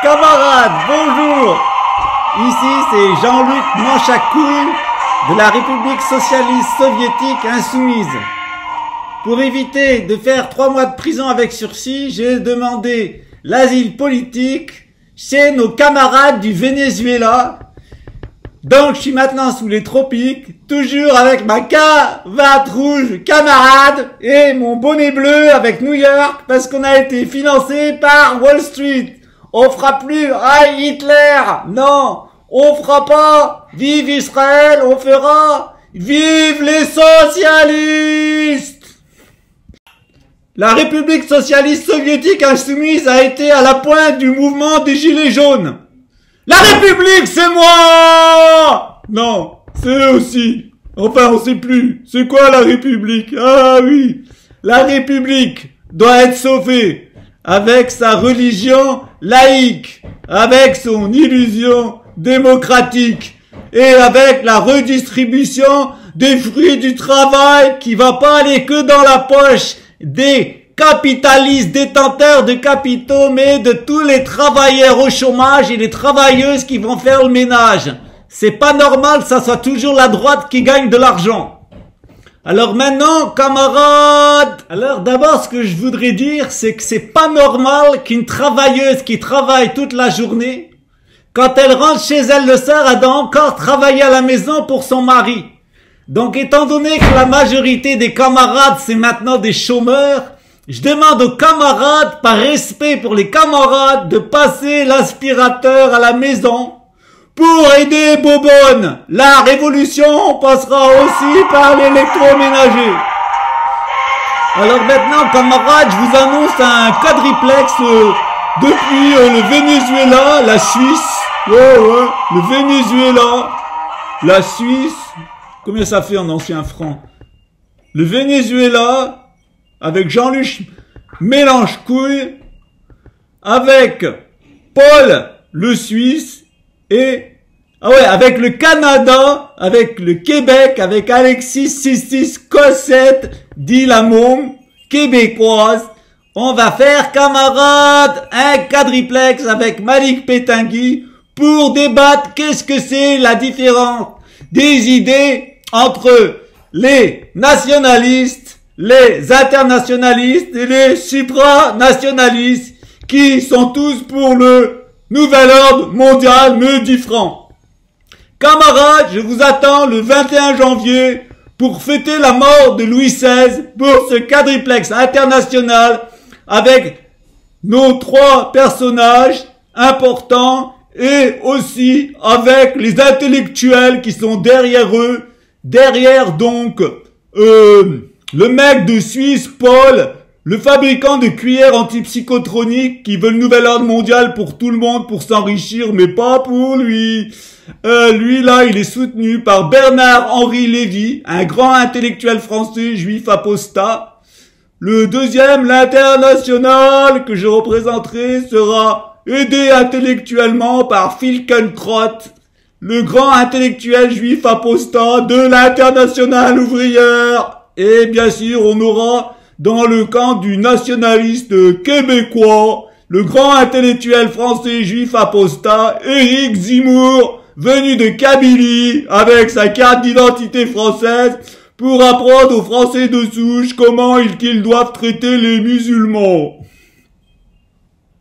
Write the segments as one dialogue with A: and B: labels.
A: camarades, bonjour. Ici c'est Jean-Luc Manchacouille de la République socialiste soviétique insoumise. Pour éviter de faire 3 mois de prison avec sursis, j'ai demandé l'asile politique chez nos camarades du Venezuela. Donc je suis maintenant sous les tropiques, toujours avec ma cravate rouge camarade et mon bonnet bleu avec New York parce qu'on a été financé par Wall Street. On fera plus Heil Hitler, non, on fera pas Vive Israël, on fera Vive les socialistes. La République socialiste soviétique insoumise a été à la pointe du mouvement des Gilets jaunes. La République, c'est moi! Non, c'est eux aussi. Enfin, on sait plus. C'est quoi la République? Ah oui. La République doit être sauvée avec sa religion laïque, avec son illusion démocratique et avec la redistribution des fruits du travail qui va pas aller que dans la poche des capitalistes détenteurs de capitaux, mais de tous les travailleurs au chômage et les travailleuses qui vont faire le ménage. C'est pas normal que ça soit toujours la droite qui gagne de l'argent. Alors maintenant, camarades, alors d'abord ce que je voudrais dire, c'est que c'est pas normal qu'une travailleuse qui travaille toute la journée, quand elle rentre chez elle le soir, elle doit encore travailler à la maison pour son mari. Donc étant donné que la majorité des camarades c'est maintenant des chômeurs, je demande aux camarades, par respect pour les camarades, de passer l'aspirateur à la maison pour aider Bobonne. La révolution passera aussi par l'électroménager. Alors maintenant, camarades, je vous annonce un quadriplex depuis le Venezuela, la Suisse. Le Venezuela, la Suisse. Combien ça fait en ancien franc? Le Venezuela, avec Jean-Luc Mélange-Couille, avec Paul le Suisse et avec le Canada, avec le Québec, avec Alexis 66 Cossette, dit la môme québécoise. On va faire, camarades, un quadriplex avec Malik Pétingui pour débattre qu'est-ce que c'est la différence des idées entre les nationalistes, les internationalistes et les supranationalistes qui sont tous pour le nouvel ordre mondial, me dit Franck. Camarades, je vous attends le 21 janvier pour fêter la mort de Louis XVI pour ce quadriplex international avec nos 3 personnages importants et aussi avec les intellectuels qui sont derrière eux, derrière donc le mec de Suisse, Paul, le fabricant de cuillères antipsychotroniques qui veut le nouvel ordre mondial pour tout le monde, pour s'enrichir, mais pas pour lui. Lui, là, il est soutenu par Bernard-Henri Lévy, un grand intellectuel français, juif apostat. Le deuxième, l'international, que je représenterai, sera aidé intellectuellement par Finkielkraut, le grand intellectuel juif apostat de l'internationale ouvrière. Et bien sûr, on aura dans le camp du nationaliste québécois, le grand intellectuel français juif apostat, Éric Zemmour, venu de Kabylie, avec sa carte d'identité française, pour apprendre aux Français de souche comment qu'ils doivent traiter les musulmans.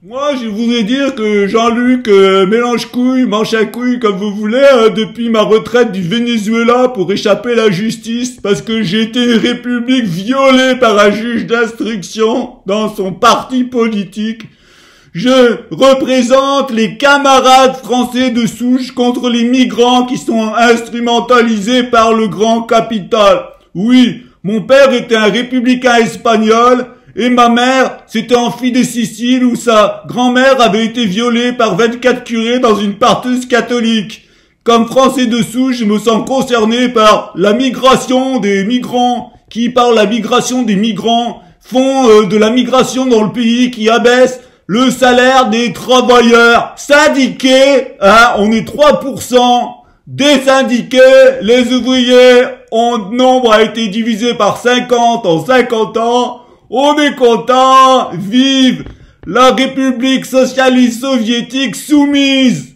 A: Moi, je voudrais dire que Jean-Luc Mélange-Couille, Manche-à-Couille, comme vous voulez, depuis ma retraite du Venezuela pour échapper à la justice, parce que j'ai été une république violée par un juge d'instruction dans son parti politique, je représente les camarades français de souche contre les migrants qui sont instrumentalisés par le grand capital. Oui, mon père était un républicain espagnol, et ma mère s'était enfuie de Sicile où sa grand-mère avait été violée par 24 curés dans une partouze catholique. Comme français de souche, je me sens concerné par la migration des migrants qui, par la migration des migrants, font de la migration dans le pays qui abaisse le salaire des travailleurs syndiqués. On est 3% des syndiqués. Les ouvriers, nombre a été divisé par 50 en 50 ans. On est content, vive la République socialiste soviétique soumise.